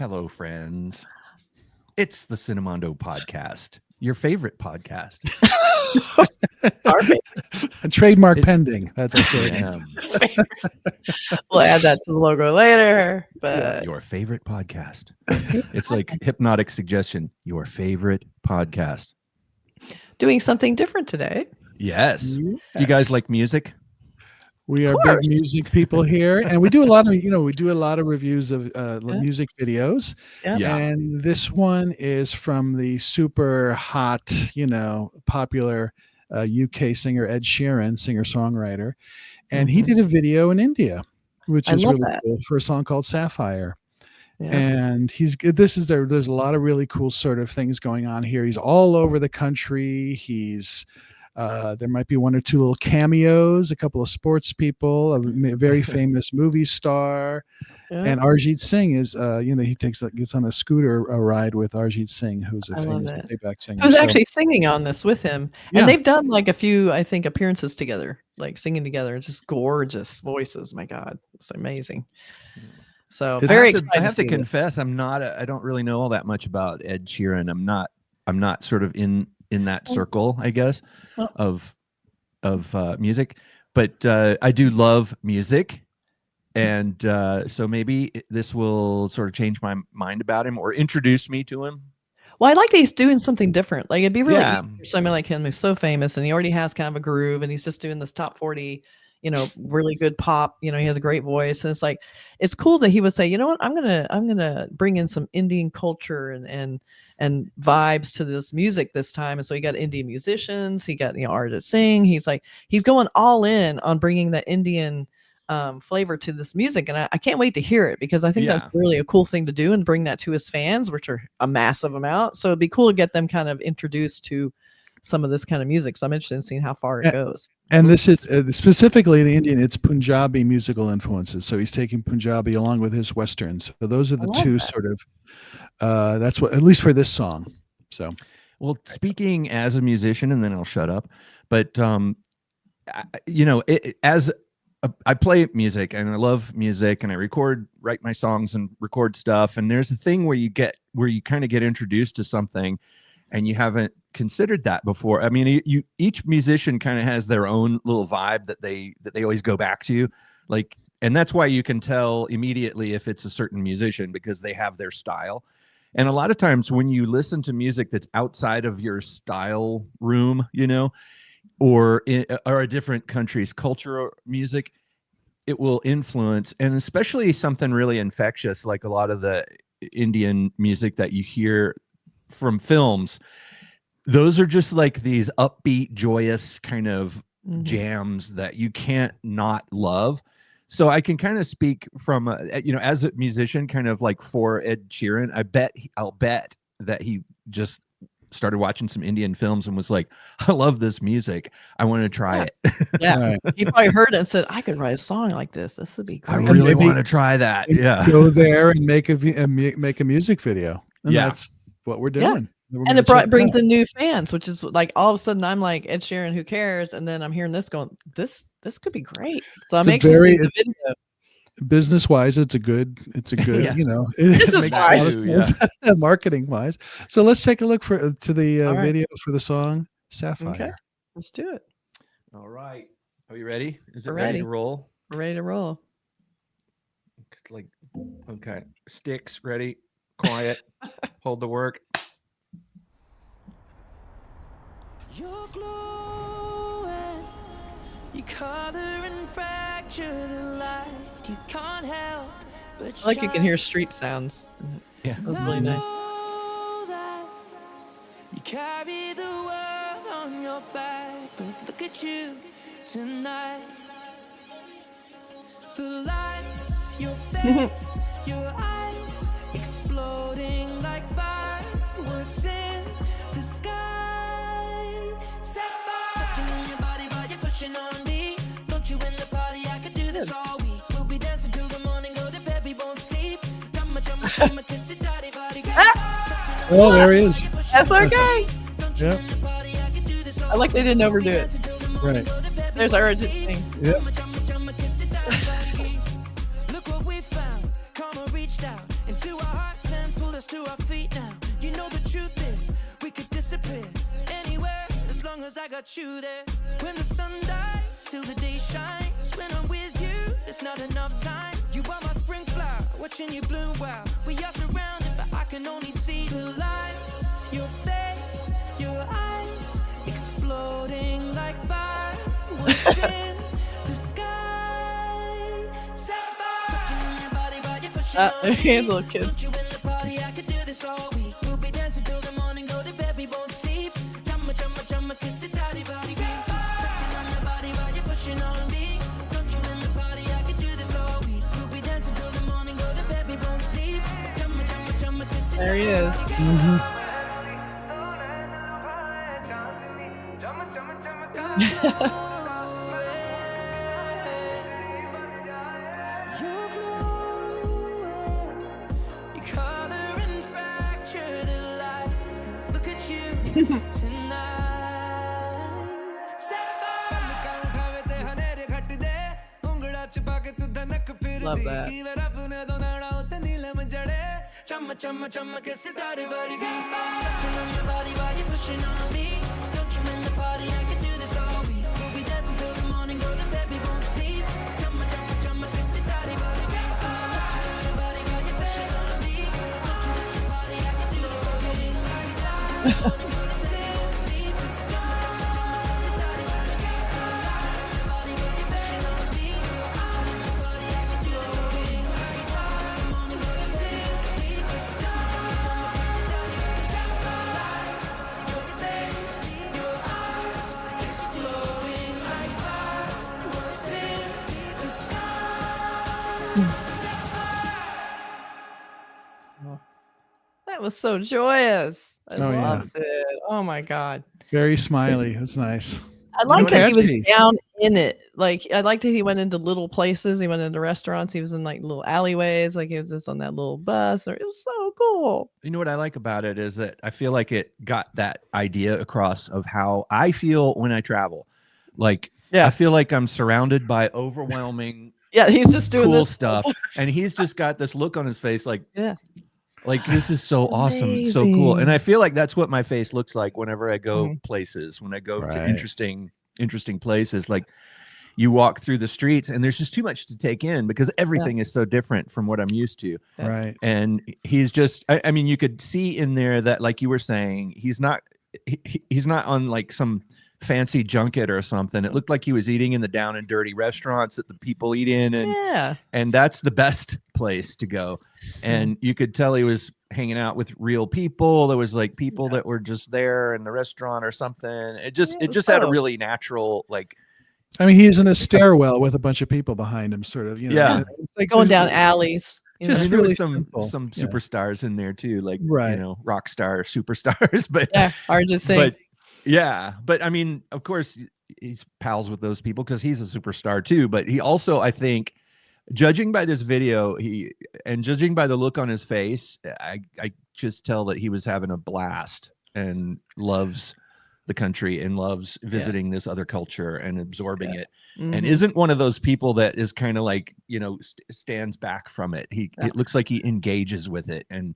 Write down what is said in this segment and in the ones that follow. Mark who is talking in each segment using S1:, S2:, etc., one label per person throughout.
S1: Hello, friends. It's the Cinemondo podcast, your favorite podcast.
S2: Our
S3: A trademark pending. That's a
S1: Yeah,
S2: We'll add that to the logo later. But
S1: your favorite podcast. It's like hypnotic suggestion. Your favorite podcast.
S2: doing something different today.
S1: Yes. Do you guys like music?
S3: We are big music people here, and we do a lot of reviews of music videos.
S1: Yeah.
S3: And this one is from the super hot, popular UK singer Ed Sheeran, singer-songwriter, and he did a video in India, which is really cool, for a song called Sapphire. Yeah. And there's a lot of really cool sort of things going on here. He's all over the country. There might be one or two little cameos, a couple of sports people, a very famous movie star, and Arijit Singh is, he gets on a scooter ride with Arijit Singh, who's a famous playback singer.
S2: Who's actually singing on this with him, and they've done like a few, I think, appearances together, like singing together. It's just gorgeous voices. My God, it's amazing. So very excited.
S1: I have to confess, I don't really know all that much about Ed Sheeran. I'm not sort of in that circle, I guess, of music, but I do love music, and so maybe this will sort of change my mind about him or introduce me to him.
S2: Well, I like that he's doing something different. Like it'd be really easy for somebody like him who's so famous and he already has kind of a groove, and he's just doing this top 40, really good pop. He has a great voice, and it's cool that he would say, you know what, I'm gonna bring in some Indian culture and vibes to this music this time. And so he got Indian musicians, he got Arijit Singh. He's going all in on bringing that Indian flavor to this music, and I can't wait to hear it, because I think that's really a cool thing to do and bring that to his fans, which are a massive amount. So it'd be cool to get them kind of introduced to some of this kind of music. So I'm interested in seeing how far it goes.
S3: And this is specifically the Indian, it's Punjabi musical influences. So he's taking Punjabi along with his Westerns. So those are the two sort of, that's what, at least for this song. So,
S1: well, speaking as a musician, and then I'll shut up, but, I play music and I love music, and I write my songs and record stuff. And there's a thing where you kind of get introduced to something and you haven't considered that before. I mean, each musician kind of has their own little vibe that they always go back to, and that's why you can tell immediately if it's a certain musician, because they have their style. And a lot of times when you listen to music that's outside of your style room, or a different country's culture or music, it will influence, and especially something really infectious, like a lot of the Indian music that you hear from films. Those are just like these upbeat, joyous kind of jams that you can't not love. So I can kind of speak from, as a musician, kind of like for Ed Sheeran, I'll bet that he just started watching some Indian films and was like, I love this music, I want to try it.
S2: Yeah. He probably heard it and said, I could write a song like this. This would be great.
S1: I really want to try that. Yeah.
S3: Go there and make a music video. And that's what we're doing.
S2: Yeah. And it brings in new fans, which is like, all of a sudden I'm like, Ed Sheeran, who cares? And then I'm hearing this going, this could be great. So I'm anxious to see the video.
S3: Business wise, it's a good,
S2: business wise,
S3: marketing wise. So let's take a look to the video for the song Sapphire.
S2: Okay. Let's do it.
S1: All right. Are you ready? Is it
S2: We're
S1: ready to roll?
S2: We're ready to roll.
S1: Okay. Sticks ready. Quiet. Hold the work.
S4: You're glowing. You color and fracture the light. You can't help but
S2: I like you can hear street sounds.
S1: Yeah.
S2: That was really nice.
S4: You carry the world on your back, but look at you tonight. The lights, your face, your eyes, exploding like fireworks in the sky. Sapphire, touching on your body while you're pushing on me. Don't you in the party? I could do this all week. We'll be dancing till the morning, go to bed, we won't sleep. Kiss it, daddy, body.
S3: Oh, there he is.
S2: SRK.
S3: Yeah.
S2: I like they didn't overdo it.
S3: Right.
S2: There's Arijit Singh.
S3: Yep.
S4: Look what we found. Karma reached out into our hearts. to our feet now. You know the truth is, we could disappear anywhere as long as I got you there. When the sun dies, till the day shines. When I'm with you, there's not enough time. You are my spring flower, watching you bloom. Wow, we are surrounded, but I can only see the lights. Your face, your eyes, exploding like fireworks in the sky. Sapphire,
S2: Here's little kids.
S4: you in the party, I could do this all week. We'll be dancing till the morning, go to bed, we won't sleep. Chumma, chumma, chumma, kiss it, daddy, body. Touching on your body while you're pushing on me. Don't you in the party, I could do this all week. We'll be dancing till the morning, go to bed, we won't sleep. Chumma, chumma, chumma, kiss it,
S2: There he
S4: daddy,
S2: is.
S4: body. You're glowing. You color and fracture the light. Look at you tonight. Sapphire.
S2: Love that.
S4: Chumma, chumma, chumma, kiss it, daddy, body. Touching on your body while you're pushing on me. Don't you in the party, I can do this all week. We'll be dancing till the morning, go to bed, we won't sleep. Chumma, chumma, chumma, kiss it, daddy, body. Touching on your body while you're pushing on me. Don't you in the party, I can do this all week. We'll be dancing till the morning, go to bed, we won't sleep. Chumma, chumma, chumma, kiss it, daddy, body. Touching on your body while you're pushing on me. Don't you in the party, I can do this all week. We'll be dancing till the morning, go to bed, we won't sleep. Chumma, chumma, chumma, kiss it, daddy, body. Your face, your eyes, exploding like fireworks in the sky.
S2: That was so joyous. I
S3: Oh, yeah.
S2: loved it. Oh my God.
S3: Very smiley. That's nice.
S2: I like that he was
S3: catchy.
S2: down in it. Like I liked that he went into little places. He went into restaurants. He was in like little alleyways. Like he was just on that little bus. Or it was so cool.
S1: You know what I like about it is that I feel like it got that idea across of how I feel when I travel. Like,
S2: Yeah.
S1: I feel like I'm surrounded by overwhelming
S2: Yeah, he's just doing
S1: cool
S2: this
S1: stuff, and he's just got this look on his face, like,
S2: Yeah.
S1: like this is so awesome, it's so cool.
S2: Amazing.
S1: And I feel like that's what my face looks like whenever I go
S2: Mhm.
S1: places, when I go to
S3: Right.
S1: interesting places. Like, you walk through the streets, and there's just too much to take in because everything is so different from what I'm used to.
S2: Yeah.
S3: Right.
S1: And he's just, I mean, you could see in there that, like you were saying, he's not on like some fancy junket or something. It looked like he was eating in the down and dirty restaurants that the people eat in, and that's the best place to go. And you could tell he was hanging out with real people. There was like people that were just there in the restaurant or something. It just had a really natural, like,
S3: I mean, he's in a stairwell with a bunch of people behind him, sort of. You know,
S1: Yeah.
S3: and it's like
S2: Going
S3: there's-
S2: down alleys. You
S3: Just
S1: I
S2: know?
S1: mean, there
S3: really
S1: was some
S3: simple. Yeah.
S1: superstars in there too, like,
S3: Right.
S1: you know, rock star superstars, but
S2: Yeah, Arijit Singh.
S1: but yeah, but I mean, of course, he's pals with those people because he's a superstar too. But he also, I think, judging by this video, judging by the look on his face, I just tell that he was having a blast and loves the country and loves visiting this other culture and absorbing it, and
S2: Mhm.
S1: isn't one of those people that is kind of like, you know, stands back from it. It looks like he engages with it, and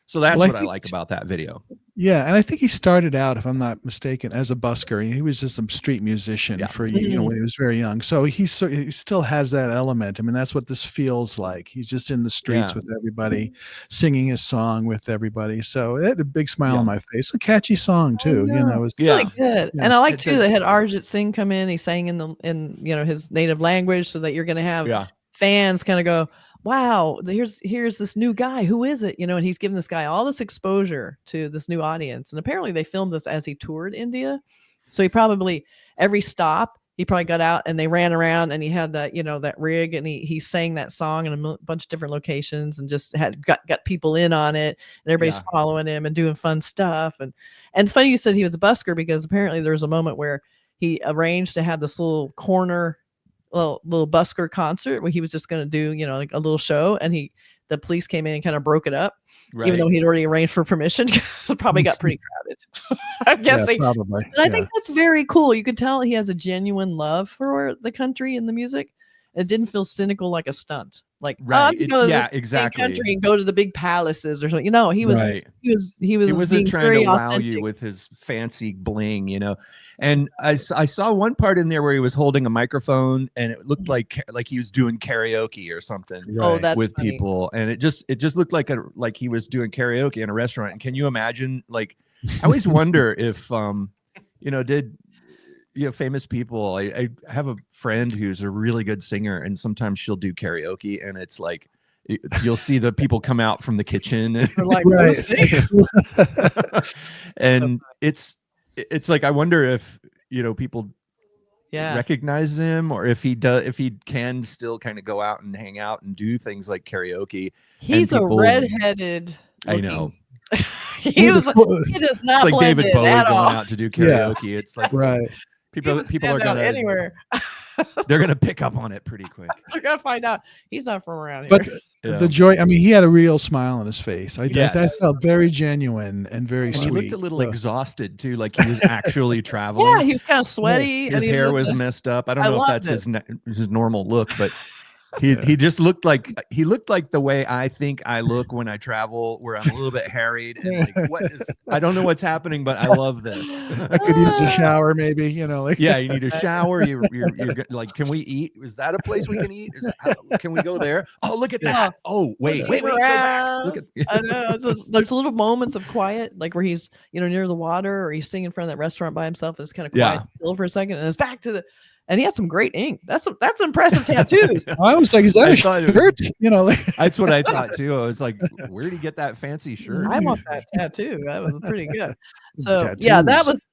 S1: so that's
S3: Well, I
S1: what I
S3: think
S1: like about that video.
S3: Yeah, and I think he started out, if I'm not mistaken, as a busker. He was just some street musician for when he was very young. So he still has that element. I mean, that's what this feels like. He's just in the streets with everybody, singing his song with everybody. So it had a big smile on my face. A catchy song too. You know, it was
S2: really good.
S3: Yeah.
S2: And I like
S1: It
S2: too,
S1: does.
S2: they had Arijit Singh come in. He sang in you know, his native language, so that you're going to have fans kind of go, wow, here's this new guy. Who is it? You know, and he's giving this guy all this exposure to this new audience. And apparently they filmed this as he toured India. So he probably, every stop, he probably got out and they ran around and he had that, you know, that rig, and he sang that song in a bunch of different locations and just got people in on it, and everybody's following him and doing fun stuff. And it's funny you said he was a busker, because apparently there was a moment where he arranged to have this little corner little busker concert where he was just going to do, you know, like a little show, and the police came in and kind of broke it up, even though he'd already arranged for permission. So it probably got pretty crowded. I'm guessing.
S3: Yeah, probably.
S2: And I think that's very cool. You could tell he has a genuine love for the country and the music. It didn't feel cynical like a stunt. like
S1: Right.
S2: let's go to
S1: Yeah,
S2: this
S1: exactly.
S2: country and go to the big palaces or something. You know, he was
S1: Right.
S2: he was
S1: wasn't
S2: being
S1: trying
S2: very
S1: to wow
S2: authentic.
S1: you with his fancy bling, you know. And I saw one part in there where he was holding a microphone and it looked like he was doing karaoke or something
S2: Oh, that's
S1: with
S2: funny.
S1: people, and it just looked like he was doing karaoke in a restaurant. And can you imagine, like, I always wonder if did famous people, I have a friend who's a really good singer, and sometimes she'll do karaoke, and it's like you'll see the people come out from the kitchen and
S2: We're like,
S3: Right.
S1: and it's like, I wonder if people
S2: yeah,
S1: recognize him, or if he can still kind of go out and hang out and do things like karaoke.
S2: he's a
S1: people-
S2: redheaded.
S1: I know.
S2: He
S3: With
S2: was.
S3: a full-
S2: He does
S1: It's
S2: not
S1: like
S2: blend
S1: David
S2: in
S1: Bowie
S2: at
S1: going
S2: all.
S1: out to do karaoke. It's like
S3: right.
S1: people
S2: He
S1: are
S2: would stand out
S1: gonna
S2: anywhere.
S1: they're gonna pick up on it pretty quick.
S2: We're gonna find out he's not from around here.
S3: But
S1: Yeah.
S3: the joy, I mean, he had a real smile on his face. That
S1: Yes.
S3: felt very genuine and very
S1: And
S3: sweet.
S1: he looked a little
S3: So-
S1: exhausted too, like he was actually traveling.
S2: yeah, he was kind of sweaty.
S1: His
S2: and he
S1: hair
S2: looked
S1: was
S2: like-
S1: messed up. I don't
S2: I
S1: know if
S2: loved
S1: that's
S2: it.
S1: his normal look, but he just looked like the way I think I look when I travel, where I'm a little bit harried and like, I don't know what's happening, but I love this.
S3: I could use a shower, maybe. Like
S1: Yeah, you need a shower. You're like, can we eat? Is that a place we can eat? Can we go there? Oh, look at that. Oh, wait, go back. Look at.
S2: I know. There's little moments of quiet, like where he's near the water, or he's sitting in front of that restaurant by himself. And it's kind of quiet still for a second, and it's back to the. And he had some great ink. That's impressive tattoos.
S3: I was like, is that a shirt?
S1: That's what I thought too. I was like, where did he get that fancy shirt?
S2: I want that tattoo. That was pretty good. So yeah,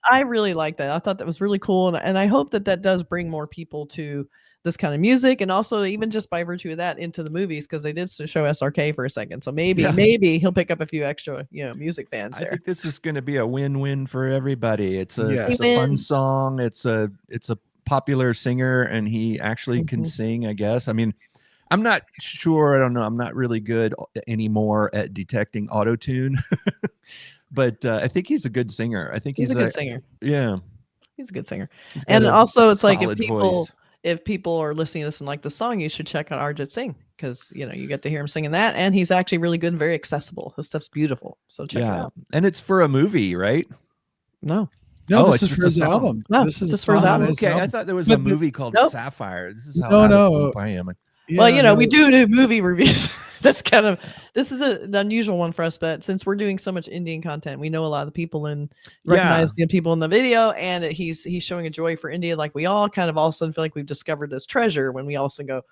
S2: I really like that. I thought that was really cool, and I hope that does bring more people to this kind of music, and also even just by virtue of that into the movies, because they did show SRK for a second. So maybe he'll pick up a few extra music fans there.
S1: I think this is going to be a win-win for everybody. It's a fun song. It's a popular singer, and he actually can sing, I guess. I mean, I'm not sure. I don't know. I'm not really good anymore at detecting auto-tune, but I think he's a good singer. I think
S2: he's a good singer.
S1: Yeah,
S2: he's a good singer. And also, it's like if people are listening to this and like the song, you should check out Arijit Singh, because you get to hear him singing that, and he's actually really good and very accessible. His stuff's beautiful. So check it out.
S1: And it's for a movie, right?
S3: No,
S1: this
S3: is for his album.
S2: No,
S3: this is
S2: just for his album.
S1: Okay, I thought there was a movie called Sapphire. This is how out of loop I am.
S2: Well, we do movie reviews. This is an unusual one for us, but since we're doing so much Indian content, we know a lot of the people and recognize the people in the video, and he's showing a joy for India. Like, we all kind of all of a sudden feel like we've discovered this treasure when we also go,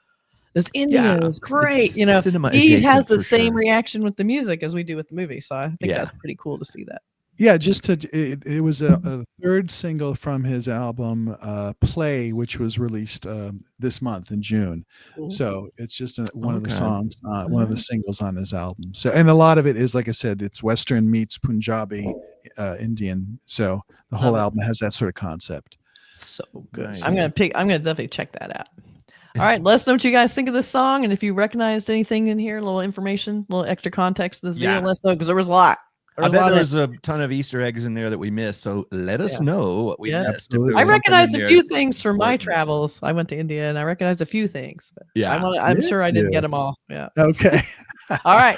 S2: this India is great.
S1: Cinema
S2: he has the
S1: for
S2: same
S1: sure.
S2: reaction with the music as we do with the movie. So I think that's pretty cool to see that.
S3: Yeah, it was a third single from his album Play, which was released this month in June.
S2: Cool.
S3: So it's just one of the songs, one of the singles on his album. So, and a lot of it is, like I said, it's Western meets Punjabi, Indian. So the whole album has that sort of concept.
S2: So good.
S1: Nice.
S2: I'm gonna definitely check that out. All right, let us know what you guys think of this song, and if you recognized anything in here, a little information, a little extra context to this video, let us know, because there was a lot.
S1: I bet there's a ton of Easter eggs in there that we missed. So let us know what we missed.
S2: I recognized a few things from my travels. I went to India, and I recognized a few things. But I'm sure I didn't get them all. Yeah.
S3: Okay.
S2: All right.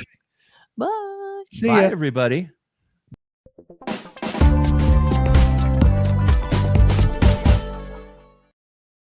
S2: Bye.
S3: See
S1: Bye,
S3: ya.
S1: everybody.